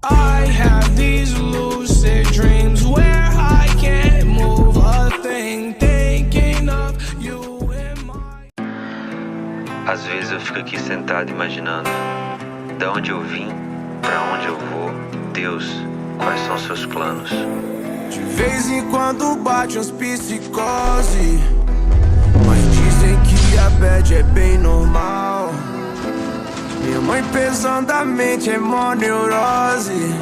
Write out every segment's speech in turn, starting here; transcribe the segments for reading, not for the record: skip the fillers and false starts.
I have these lucid dreams where I can't move a thing, thinking of you in my... Às vezes eu fico aqui sentado imaginando da onde eu vim, pra onde eu vou. Deus, quais são seus planos? De vez em quando bate uns psicose, mas dizem que a bad é bem normal. Minha mãe pesadamente é mó neurose,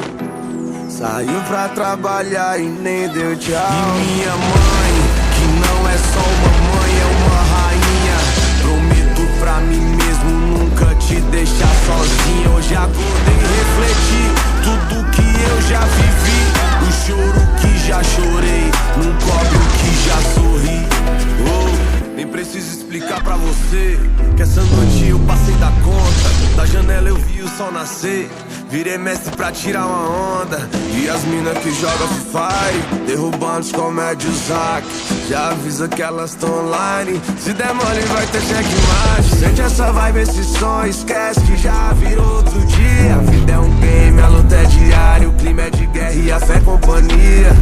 saiu pra trabalhar e nem deu tchau. E minha mãe, que não é só uma mãe, é uma rainha. Prometo pra mim mesmo nunca te deixar sozinha. Hoje acordei e refleti tudo que eu já vivi, o choro que já chorei, não cobre o que já sorri. Oh, nem preciso explicar pra você que essa noite eu passei da conta. Da janela eu vi o sol nascer, virei mestre pra tirar uma onda. E as minas que jogam Free Fire, derrubando os comédios hack. Já avisa que elas tão online, se der mole vai ter checkmate. Sente essa vibe, esse som, esquece que já virou outro dia. A vida é um game, a luta é diária, o clima é de guerra e a fé é companhia.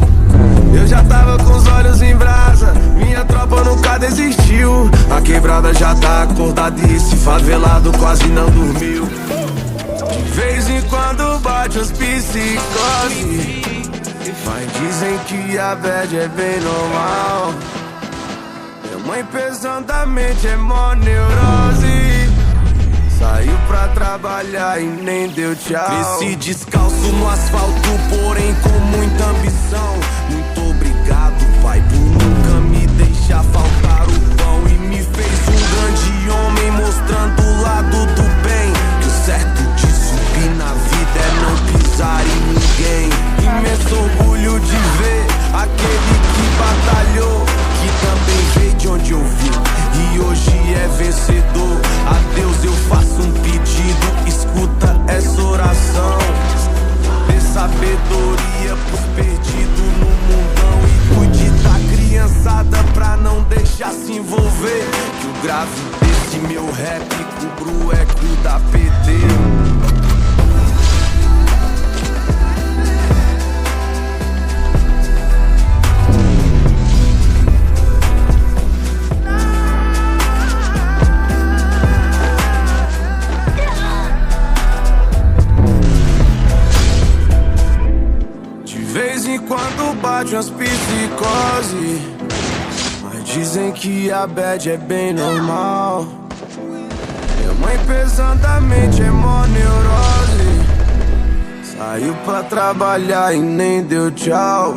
Eu já tava com os olhos em brasa, minha tropa nunca desistiu. A quebrada já tá acordada e esse favelado quase não dormiu. De vez em quando bate uns psicose, mas dizem que a bad é bem normal. Minha mãe pesadamente é mó neurose, saiu pra trabalhar e nem deu tchau. Cresci descalço no asfalto, porém com muita ambição. Muito obrigado, pai, por nunca me deixar faltar o pão. E me fez um grande homem, mostrando o lado do bem. Que o certo de subir na vida é não pisar em ninguém. Imenso orgulho de ver aquele que batalhou, que também veio de onde eu vim e hoje é vencedor. A Deus eu faço um pedido, escuta essa oração. Dê sabedoria pros perdidos no mundão e cuide da criançada pra não deixar se envolver. Que o grave desse meu rap cubra o eco da PT. Quando bate umas psicose, mas dizem que a bad é bem normal. Minha mãe pesadamente é mó neurose, saiu pra trabalhar e nem deu tchau.